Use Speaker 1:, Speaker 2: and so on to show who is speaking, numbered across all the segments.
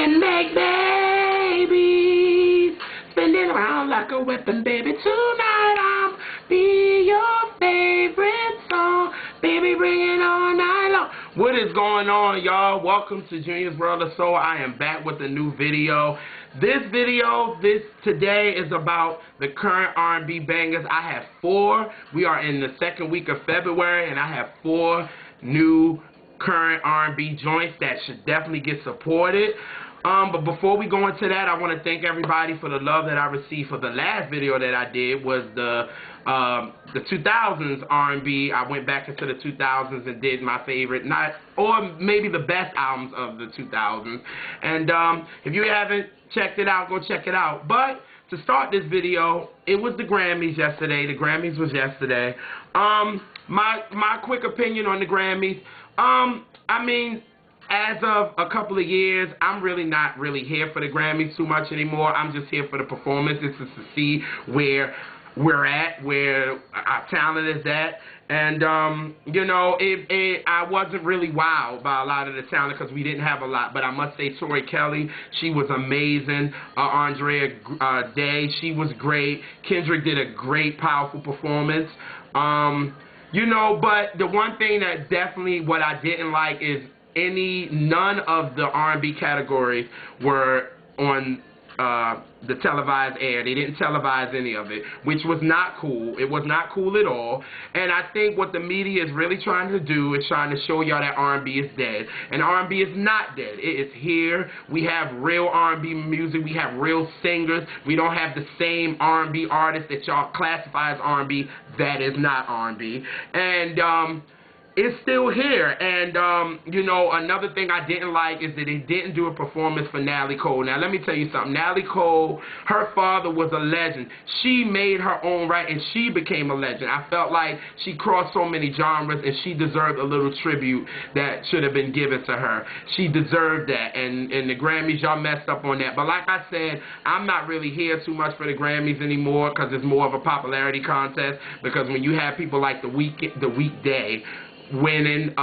Speaker 1: and make babies. Spin it around like a weapon, baby. Tonight I'll be your favorite song. Baby, bring it all night long. What is going on, y'all? Welcome to Junior's World of Soul. I am back with a new video. This video today is about the current R&B bangers. I have 4. We are in the second week of February, and I have 4 new current R&B joints that should definitely get supported. But before we go into that, I want to thank everybody for the love that I received for the last video that I did was the 2000s R&B. I went back into the 2000s and did my favorite, or maybe the best albums of the 2000s. And if you haven't checked it out, go check it out. But to start this video, it was the Grammys yesterday. The Grammys was yesterday. My quick opinion on the Grammys. I mean, as of a couple of years, I'm really not here for the Grammys too much anymore. I'm just here for the performances, to see where we're at, where our talent is at. And, you know, I wasn't really wowed by a lot of the talent because we didn't have a lot. But I must say, Tori Kelly, she was amazing. Andrea Day, she was great. Kendrick did a great, powerful performance. You know, but the one thing that definitely what I didn't like is none of the R&B categories were on the televised air. They didn't televise any of it, which was not cool. It was not cool at all. And I think what the media is really trying to do is trying to show y'all that R&B is dead. And R&B is not dead. It is here. We have real R&B music. We have real singers. We don't have the same R&B artists that y'all classify as R&B. That is not R&B. And it's still here. And, you know, another thing I didn't like is that they didn't do a performance for Natalie Cole. Now, let me tell you something. Natalie Cole, her father was a legend. She made her own right, and she became a legend. I felt like she crossed so many genres, and she deserved a little tribute that should have been given to her. She deserved that, and the Grammys, y'all messed up on that. But like I said, I'm not really here too much for the Grammys anymore because it's more of a popularity contest, because when you have people like the Weekday winning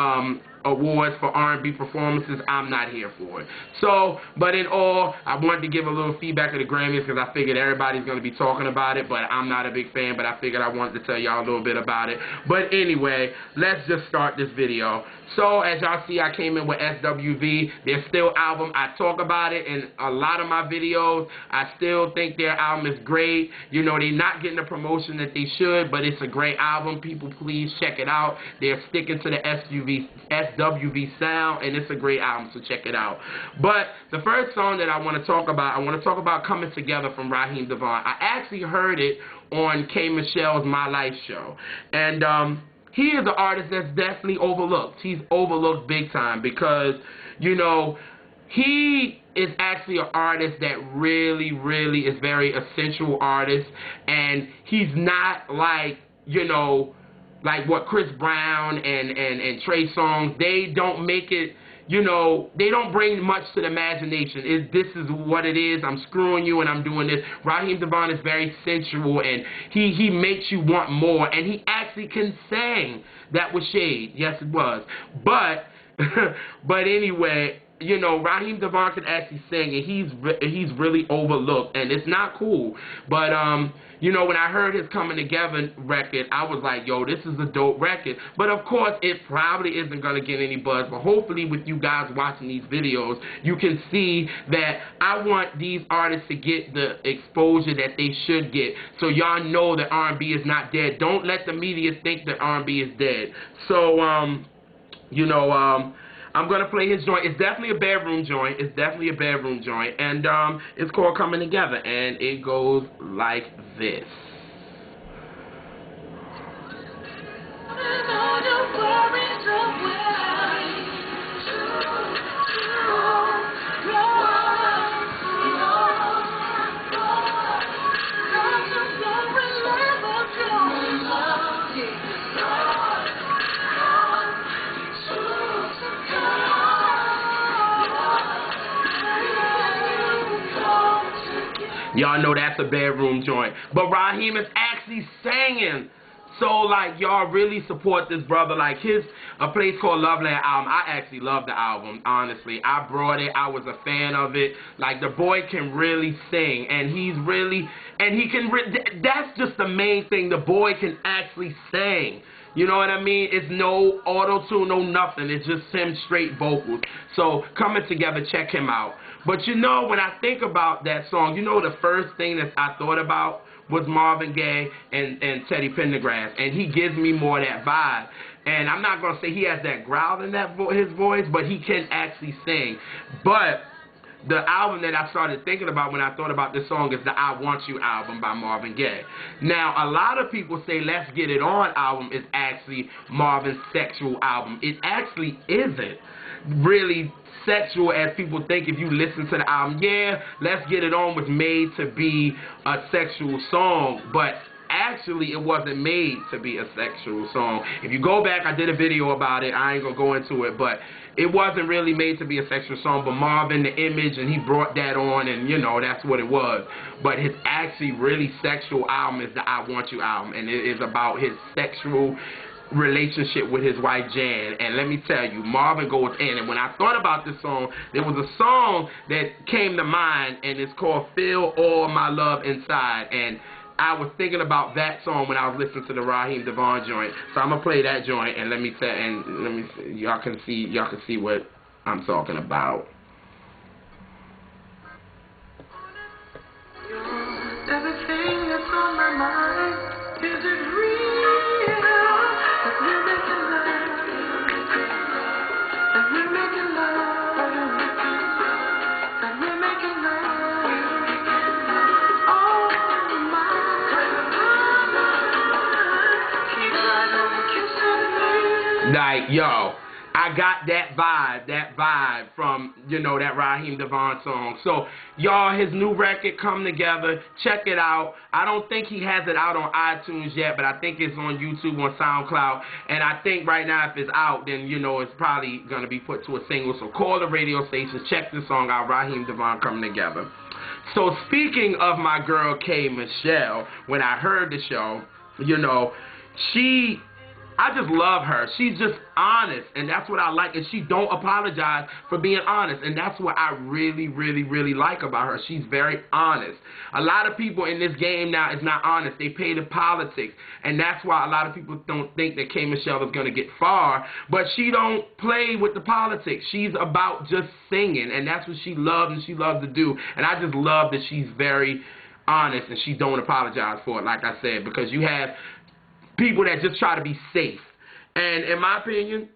Speaker 1: awards for R&B performances, I'm not here for it. So, but in all, I wanted to give a little feedback of the Grammys because I figured everybody's going to be talking about it, but I'm not a big fan, but I figured I wanted to tell y'all a little bit about it. But anyway, let's just start this video. So, as y'all see, I came in with SWV, their Still album. I talk about it in a lot of my videos. I still think their album is great. You know, they're not getting the promotion that they should, but it's a great album. People, please check it out. They're sticking to the SWV sound, and it's a great album, so check it out. But the first song that I want to talk about Coming Together from Raheem DeVaughn. I actually heard it on K. Michelle's My Life show, and he is an artist that's definitely overlooked. He's overlooked big time because, you know, he is actually an artist that really is very essential artist, and he's not like, you know, like what Chris Brown and Trey Songz, they don't make it, you know, they don't bring much to the imagination. This is what it is. I'm screwing you and I'm doing this. Raheem DeVaughn is very sensual, and he makes you want more, and he actually can sing. That was shade. Yes, it was. But anyway, you know, Raheem DeVaughn can actually sing, and he's really overlooked, and it's not cool. But you know, when I heard his Coming Together record, I was like, yo, this is a dope record. But of course, it probably isn't gonna get any buzz. But hopefully, with you guys watching these videos, you can see that I want these artists to get the exposure that they should get, so y'all know that R&B is not dead. Don't let the media think that R&B is dead. So you know, I'm going to play his joint. It's definitely a bedroom joint. It's definitely a bedroom joint. And it's called Coming Together. And it goes like this. Y'all know that's a bedroom joint. But Raheem is actually singing So, like, y'all really support this brother. Like, A Place Called Loveland album, I actually love the album, honestly. I brought it. I was a fan of it. Like, the boy can really sing, and he's really, and he can, that's just the main thing. The boy can actually sing. You know what I mean? It's no auto-tune, no nothing. It's just him straight vocals. So, Coming Together, check him out. But you know, when I think about that song, you know the first thing that I thought about was Marvin Gaye and Teddy Pendergrass, and he gives me more of that vibe. And I'm not going to say he has that growl in that his voice, but he can actually sing. But the album that I started thinking about when I thought about this song is the I Want You album by Marvin Gaye. Now, a lot of people say Let's Get It On album is actually Marvin's sexual album. It actually isn't really sexual as people think if you listen to the album. Yeah, Let's Get It On was made to be a sexual song, but actually it wasn't made to be a sexual song. If you go back, I did a video about it. I ain't gonna go into it, but it wasn't really made to be a sexual song. But Marvin, the image, and he brought that on, and you know, that's what it was. But his actually really sexual album is the I Want You album, and it is about his sexual relationship with his wife Jan. And let me tell you, Marvin goes in. And when I thought about this song, there was a song that came to mind, and it's called Feel All My Love Inside. And I was thinking about that song when I was listening to the Raheem DeVaughn joint. So I'm gonna play that joint, and let me y'all can see what I'm talking about.
Speaker 2: Everything that's on my mind, is it real?
Speaker 1: Like, yo, I got that vibe from, you know, that Raheem DeVaughn song. So, y'all, his new record, Come Together, check it out. I don't think he has it out on iTunes yet, but I think it's on YouTube, on SoundCloud. And I think right now if it's out, then, you know, it's probably going to be put to a single. So call the radio station, check the song out, Raheem DeVaughn, Come Together. So speaking of my girl K. Michelle, when I heard the show, you know, I just love her. She's just honest, and that's what I like. And she don't apologize for being honest, and that's what I really, really, really like about her. She's very honest. A lot of people in this game now is not honest. They pay the politics, and that's why a lot of people don't think that K. Michelle is going to get far, but she don't play with the politics. She's about just singing, and that's what she loves and she loves to do, and I just love that she's very honest and she don't apologize for it, like I said, because you have people that just try to be safe. And in my opinion,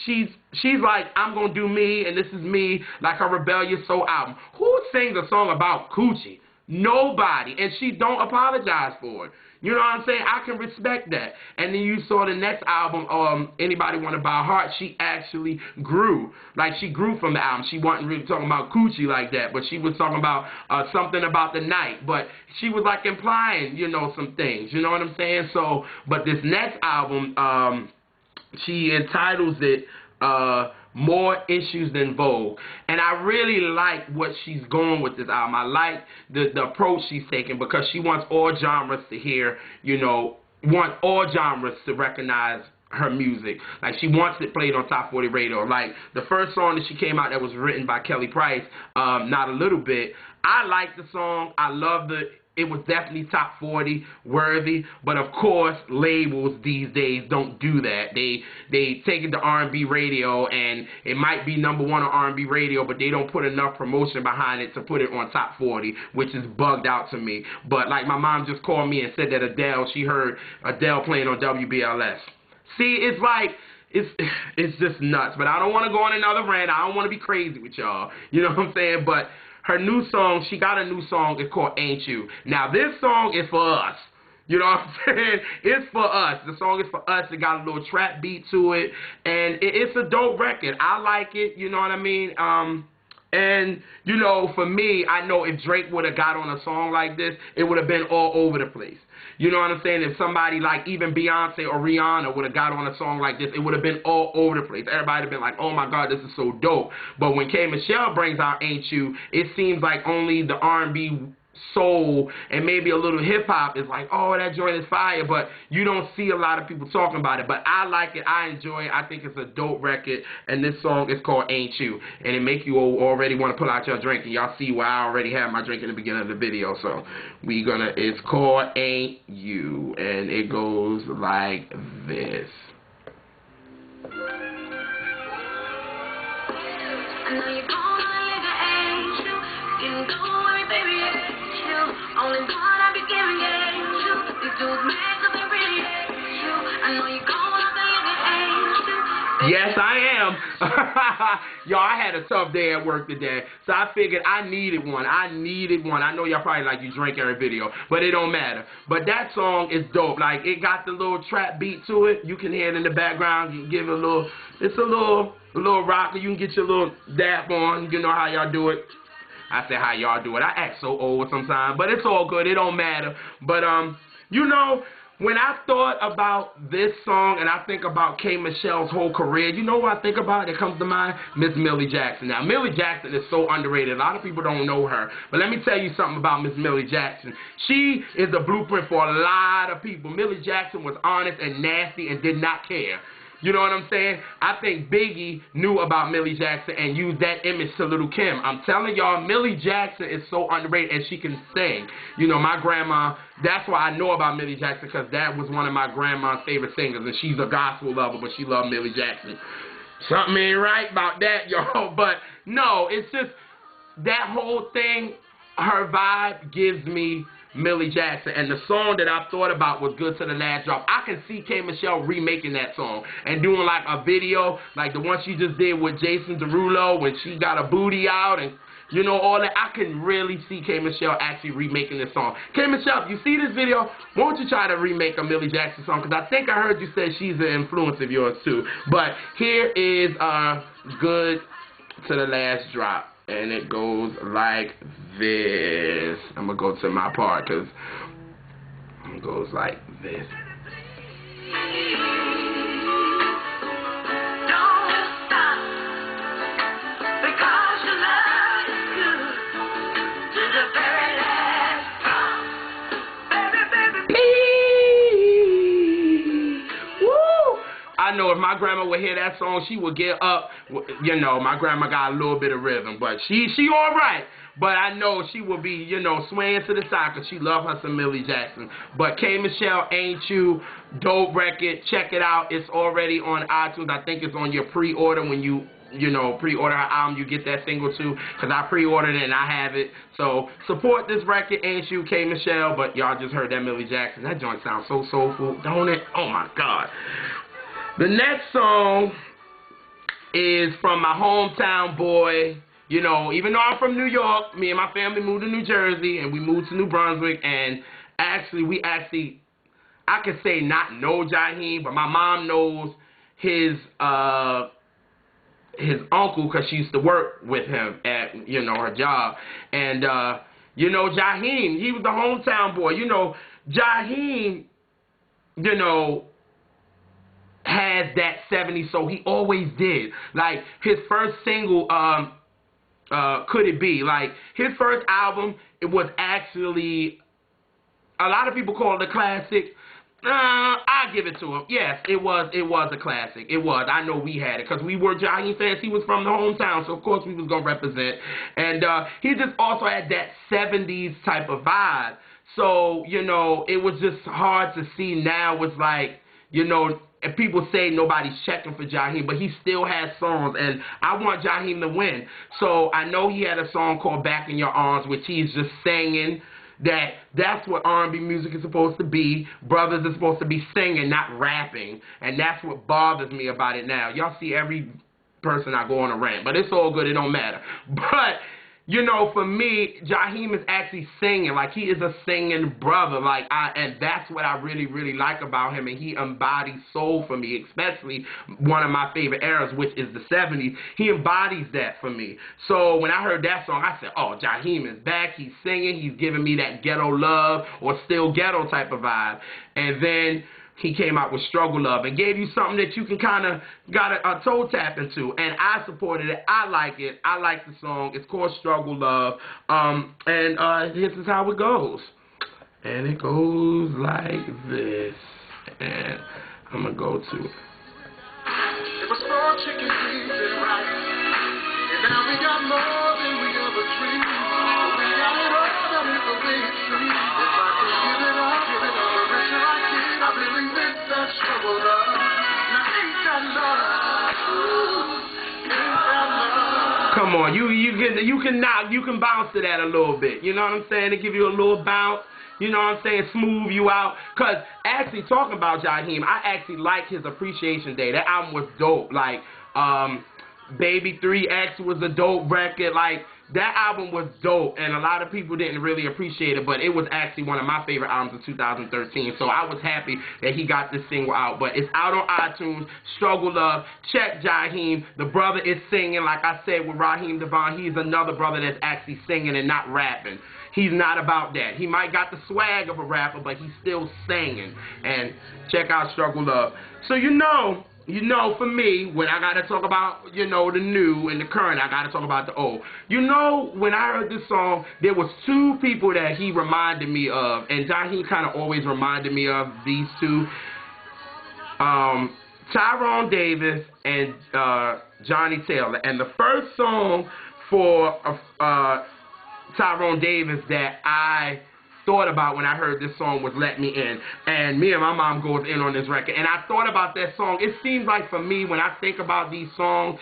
Speaker 1: she's like, I'm going to do me, and this is me, like her Rebellious Soul album. Who sings a song about coochie? Nobody. And she don't apologize for it. You know what I'm saying? I can respect that. And then you saw the next album, Anybody Want to Buy a Heart, she actually grew. Like, she grew from the album. She wasn't really talking about coochie like that, but she was talking about something about the night. But she was, like, implying, you know, some things. You know what I'm saying? So, but this next album, she entitles it, More Issues Than Vogue. And I really like what she's going with this album. I like the approach she's taking, because she wants all genres to hear, you know, want all genres to recognize her music. Like, she wants it played on Top 40 radio. Like, the first song that she came out that was written by Kelly Price, Not a Little Bit, I like the song. I love it was definitely top 40 worthy, but of course labels these days don't do that. They take it to R&B radio, and it might be #1 on R&B radio, but they don't put enough promotion behind it to put it on top 40, which is bugged out to me. But like, my mom just called me and said that she heard Adele playing on WBLS. See, it's like, it's just nuts. But I don't want to go on another rant. I don't want to be crazy with y'all. You know what I'm saying? But her new song, she got a new song, it's called Ain't You. Now, this song is for us. You know what I'm saying? It's for us. The song is for us. It got a little trap beat to it, and it's a dope record. I like it, you know what I mean? And, you know, for me, I know if Drake would have got on a song like this, it would have been all over the place. You know what I'm saying? If somebody like even Beyonce or Rihanna would have got on a song like this, it would have been all over the place. Everybody would have been like, oh my God, this is so dope. But when K. Michelle brings out Ain't You, it seems like only the R&B soul and maybe a little hip-hop is like, oh, that joint is fire, but you don't see a lot of people talking about it. But I like it. I enjoy it. I think it's a dope record, and this song is called Ain't You, and it make you already want to pull out your drink, and y'all see why I already had my drink in the beginning of the video. So it's called Ain't You, and it goes like this.
Speaker 2: I know you're gonna live an angel. You don't worry, baby, it's you. Only one I be giving you. These dudes make nothing really hate you. I know you're gonna live an angel.
Speaker 1: Yes, I am. Y'all, I had a tough day at work today, so I figured I needed one. I know y'all probably like you drink every video, but it don't matter. But that song is dope. Like, it got the little trap beat to it. You can hear it in the background. You can give it a little, it's a little rocker. You can get your little dap on. You know how y'all do it. I say how y'all do it. I act so old sometimes, but it's all good. It don't matter. But, you know, when I thought about this song and I think about K. Michelle's whole career, you know what I think about? It comes to mind, Miss Millie Jackson. Now, Millie Jackson is so underrated. A lot of people don't know her. But let me tell you something about Miss Millie Jackson. She is the blueprint for a lot of people. Millie Jackson was honest and nasty and did not care. You know what I'm saying? I think Biggie knew about Millie Jackson and used that image to Little Kim. I'm telling y'all, Millie Jackson is so underrated, and she can sing. You know, my grandma, that's why I know about Millie Jackson, because that was one of my grandma's favorite singers, and she's a gospel lover, but she loved Millie Jackson. Something ain't right about that, y'all. But no, it's just that whole thing, her vibe gives me Millie Jackson, and the song that I thought about was Good to the Last Drop. I can see K. Michelle remaking that song and doing like a video like the one she just did with Jason Derulo when she got a booty out and, you know, all that. I can really see K. Michelle actually remaking this song. K. Michelle, if you see this video, won't you try to remake a Millie Jackson song? Because I think I heard you say she's an influence of yours too. But here is Good to the Last Drop. And it goes like this. I'm going to go to my part because it goes like this. I know if my grandma would hear that song, she would get up. You know, my grandma got a little bit of rhythm, but she all right. But I know she will be, you know, swaying to the side because she love her some Millie Jackson. But K. Michelle, Ain't You, dope record. Check it out. It's already on iTunes. I think it's on your pre-order when you know, pre-order her album, you get that single too, because I pre-ordered it and I have it. So support this record, Ain't You, K. Michelle. But y'all just heard that Millie Jackson. That joint sounds so soulful, don't it? Oh my God. The next song is from my hometown boy. You know, even though I'm from New York, me and my family moved to New Jersey, and we moved to New Brunswick, and we actually, I could say not know Jaheim, but my mom knows his uncle, because she used to work with him at, you know, her job. And, you know, Jaheim, he was the hometown boy. You know, Jaheim, you know, has that 70s, so he always did. Like, his first single, Could It Be? Like, his first album, it was actually, a lot of people call it a classic. I give it to him. Yes, it was a classic. It was. I know we had it because we were Jaheim fans. He was from the hometown, so of course we was going to represent. And he just also had that 70s type of vibe. So, you know, it was just hard to see now. It's like, you know, and people say nobody's checking for Jaheim, but he still has songs, and I want Jaheim to win. So I know he had a song called Back in Your Arms, which he's just singing. That's what R&B music is supposed to be. Brothers are supposed to be singing, not rapping, and that's what bothers me about it now. Y'all see every person I go on a rant, but it's all good. It don't matter. But you know, for me, Jaheim is actually singing. Like, he is a singing brother. Like, and that's what I really, really like about him. And he embodies soul for me, especially one of my favorite eras, which is the 70s. He embodies that for me. So when I heard that song, I said, oh, Jaheim is back. He's singing. He's giving me that ghetto love or still ghetto type of vibe. And then he came out with Struggle Love and gave you something that you can kind of got a toe tap into. And I supported it. I like it. I like the song. It's called Struggle Love. And this is how it goes. And it goes like this. And I'm going to go to it.
Speaker 2: It was 4 chicken feet and rice. And now we got more than we ever dreamed. We got it all, that is the way it seems. If I could give it up, the rest I can. I really miss that struggle love. Now ain't that love? Ooh, ain't that love?
Speaker 1: Come on, you can bounce to that a little bit. You know what I'm saying? To give you a little bounce. You know what I'm saying? Smooth you out. Because actually, talking about Jaheim, I actually like his Appreciation Day. That album was dope. Like, Baby 3X was a dope record. Like, that album was dope. And a lot of people didn't really appreciate it. But it was actually one of my favorite albums of 2013. So I was happy that he got this single out. But it's out on iTunes. Struggle Love. Check Jaheim. The brother is singing. Like I said with Raheem DeVaughn, he's another brother that's actually singing and not rapping. He's not about that. He might got the swag of a rapper, but he's still singing. And check out Struggle Love. So you know, for me, when I got to talk about, the new and the current, I got to talk about the old. When I heard this song, there was 2 people that he reminded me of, and Jaheim kind of always reminded me of these 2. Tyrone Davis and Johnny Taylor. And the first song for Tyrone Davis that I thought about when I heard this song was Let Me In. And me and my mom goes in on this record. And I thought about that song. It seems like for me, when I think about these songs,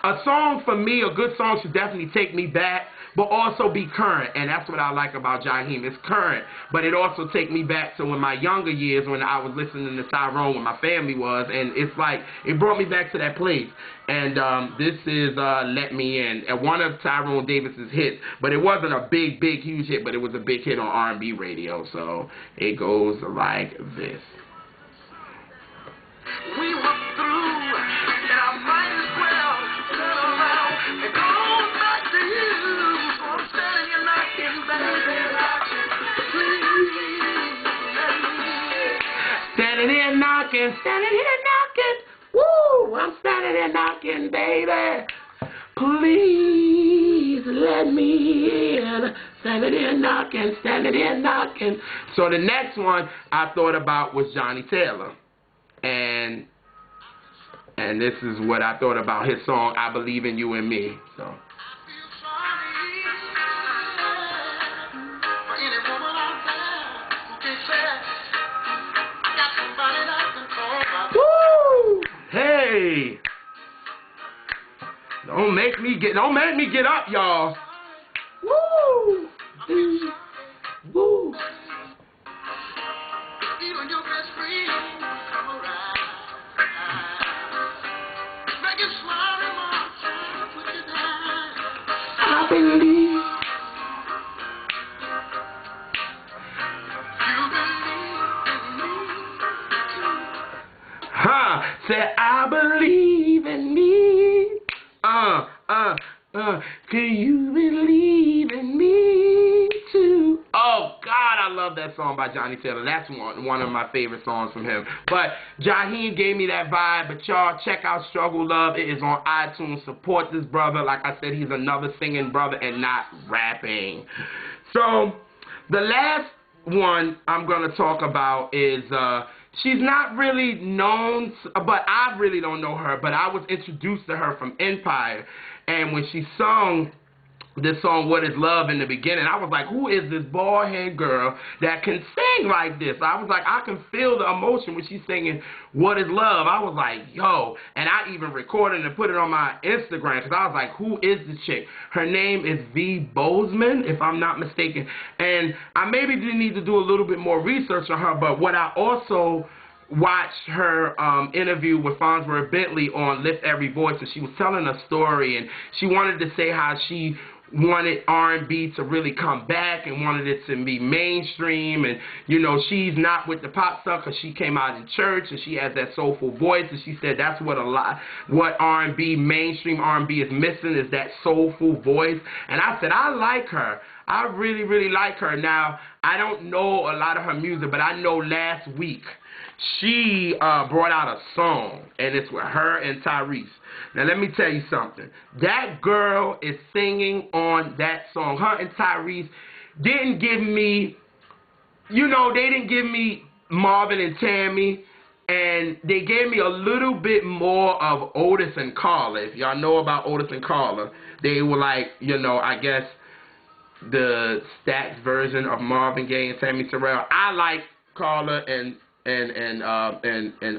Speaker 1: a song for me, a good song should definitely take me back, but also be current. And that's what I like about Jaheim. It's current, but it also take me back to when my younger years when I was listening to Tyrone when my family was. And it's like, it brought me back to that place. And this is Let Me In, and one of Tyrone Davis's hits. But it wasn't a big, huge hit, but it was a big hit on R&B radio. So it goes like this.
Speaker 2: We were through, and I might as well turn around and go back to you. So I'm standing here knocking, baby, please.
Speaker 1: Standing here knocking. Woo! I'm standing here knocking, baby. Please let me in. Standing here knocking. So the next one I thought about was Johnny Taylor. And this is what I thought about his song, I Believe in You and Me. So. Woo! Hey! Don't make me get up, y'all. Woo! Woo!
Speaker 2: Even your best friend come around. Make it smile in my time, put you down.
Speaker 1: I believe. Said I believe in me. Can you believe in me too? Oh God, I love that song by Johnny Taylor. That's one of my favorite songs from him. But Jaheim gave me that vibe. But y'all check out Struggle Love. It is on iTunes. Support this brother. Like I said, he's another singing brother and not rapping. So the last one I'm gonna talk about is she's not really known, but I really don't know her, but I was introduced to her from Empire, and when she sung this song, What Is Love, in the beginning, I was like, who is this bald-head girl that can sing like this? I was like, I can feel the emotion when she's singing What Is Love. I was like, yo, and I even recorded and put it on my Instagram, because I was like, who is this chick? Her name is Bozeman, if I'm not mistaken, and I maybe did need to do a little bit more research on her, but what I also watched her interview with Farnsworth Bentley on Lift Every Voice, and she was telling a story, and she wanted to say how she wanted R&B to really come back and wanted it to be mainstream, and she's not with the pop stuff because she came out in church and she has that soulful voice, and she said that's what R&B, mainstream R&B is missing, is that soulful voice. And I said, I like her. I really, really like her. Now, I don't know a lot of her music, but I know last week she brought out a song, and it's with her and Tyrese. Now, let me tell you something. That girl is singing on that song. Her and Tyrese didn't give me, you know, they didn't give me Marvin and Tammy, and they gave me a little bit more of Otis and Carla. If y'all know about Otis and Carla, they were like, you know, I guess the Stax version of Marvin Gaye and Tammy Terrell. I like Carla and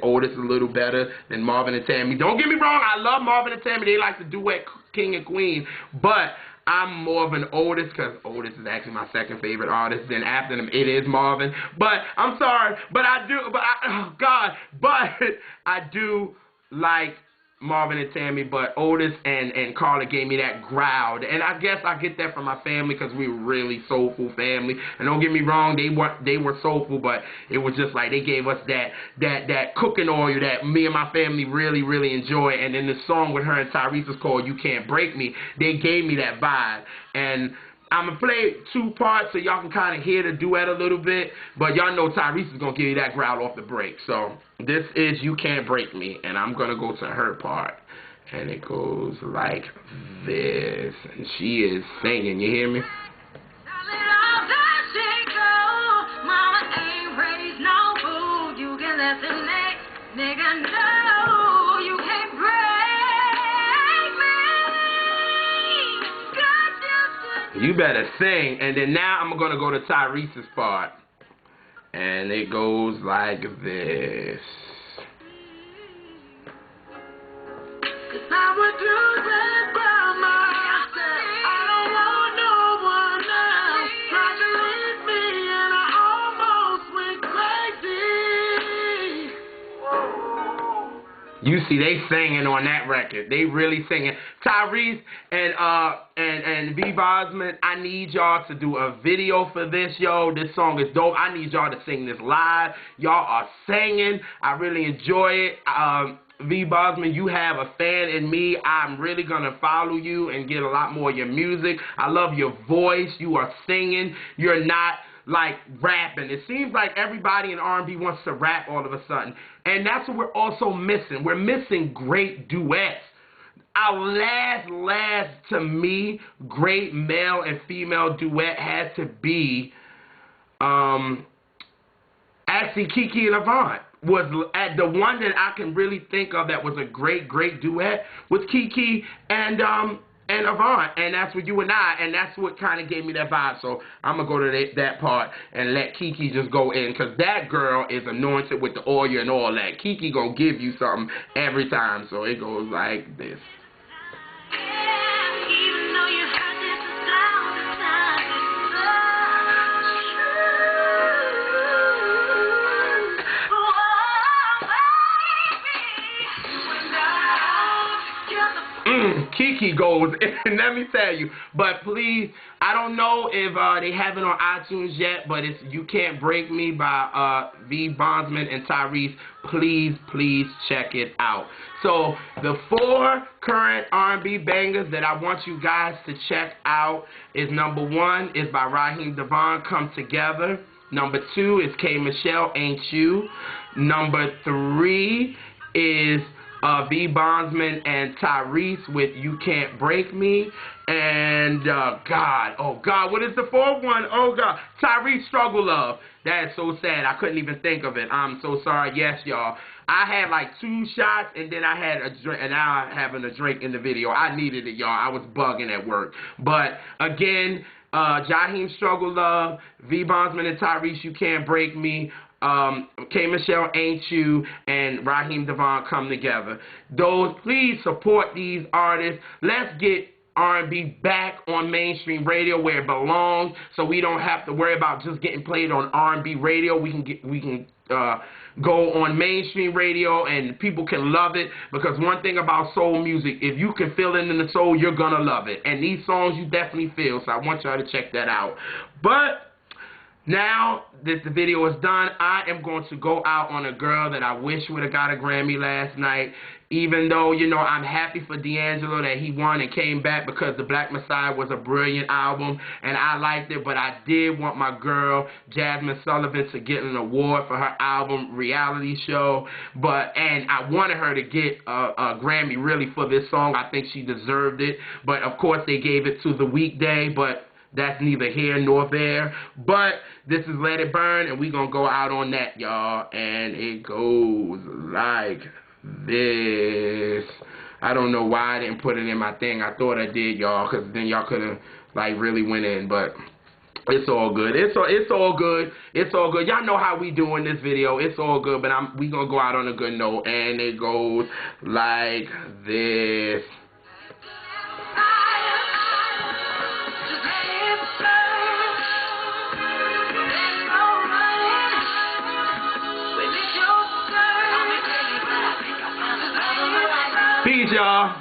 Speaker 1: Otis a little better than Marvin and Tammy. Don't get me wrong, I love Marvin and Tammy. They like to duet King and Queen, but I'm more of an Otis, because Otis is actually my second favorite artist. Then after them, it is Marvin. But I'm sorry, but I do like Marvin and Tammy, but Otis and Carla gave me that growl. And I guess I get that from my family, because we were really soulful family. And don't get me wrong, they were soulful, but it was just like they gave us that cooking oil that me and my family really, really enjoy. And then the song with her and Tyrese is called You Can't Break Me. They gave me that vibe. And I'm going to play two parts so y'all can kind of hear the duet a little bit. But y'all know Tyrese is going to give you that growl off the break. So this is You Can't Break Me. And I'm going to go to her part. And it goes like this. And she is singing. You hear me?
Speaker 2: Nigga, no, you can't break me.
Speaker 1: You better sing. And then now I'm going to go to Tyrese's part. And it goes like this.
Speaker 2: Cause I would do that by myself. I don't want no one else. Tried to leave me and I almost went crazy.
Speaker 1: You see, they singing on that record. They really singing. Tyrese and V. Bozeman, I need y'all to do a video for this, yo. This song is dope. I need y'all to sing this live. Y'all are singing. I really enjoy it. V. Bozeman, you have a fan in me. I'm really going to follow you and get a lot more of your music. I love your voice. You are singing. You're not like rapping. It seems like everybody in R&B wants to rap all of a sudden. And that's what we're also missing. We're missing great duets. Our last to me, great male and female duet had to be actually Keke and Avant. Was at the one that I can really think of that was a great duet was Keke and Avant, and that's with you and I, and that's what kind of gave me that vibe. So I'm gonna go to that part and let Keke just go in, because that girl is anointed with the oil and all that. Keke gonna give you something every time. So it goes like this. Keke goes, and let me tell you, but please, I don't know if they have it on iTunes yet, but it's You Can't Break Me by V. Bozeman and Tyrese. Please check it out. So the 4 current R&B bangers that I want you guys to check out is number 1 is by Raheem DeVaughn, Come Together. Number 2 is K. Michelle, Ain't You. Number 3 is V. Bozeman and Tyrese with You Can't Break Me. And, God, what is the 4th one? Oh, God, Tyrese, Struggle Love. That is so sad. I couldn't even think of it. I'm so sorry. Yes, y'all. I had like 2 shots, and then I had a drink, and now I'm having a drink in the video. I needed it, y'all. I was bugging at work. But, again, Jaheim, Struggle Love, V. Bozeman and Tyrese, You Can't Break Me, K. Michelle, Ain't You, and Raheem DeVaughn, Come Together. Those, please support these artists. Let's get R&B back on mainstream radio where it belongs, so we don't have to worry about just getting played on R&B radio. We can go on mainstream radio and people can love it, because one thing about soul music, if you can feel it in the soul, you're gonna love it. And these songs you definitely feel, so I want y'all to check that out. But Now that the video is done, I am going to go out on a girl that I wish would have got a Grammy last night. Even though, you know, I'm happy for D'Angelo that he won and came back because The Black Messiah was a brilliant album and I liked it. But I did want my girl, Jazmine Sullivan, to get an award for her album Reality Show. And I wanted her to get a Grammy really for this song. I think she deserved it. But, of course, they gave it to The Weekday. But that's neither here nor there. But this is Let It Burn, and we're going to go out on that, y'all. And it goes like this. I don't know why I didn't put it in my thing. I thought I did, y'all, because then y'all could have, like, really went in. But it's all good. It's all good. It's all good. Y'all know how we do in this video. It's all good, but we going to go out on a good note. And it goes like this. Peace, y'all.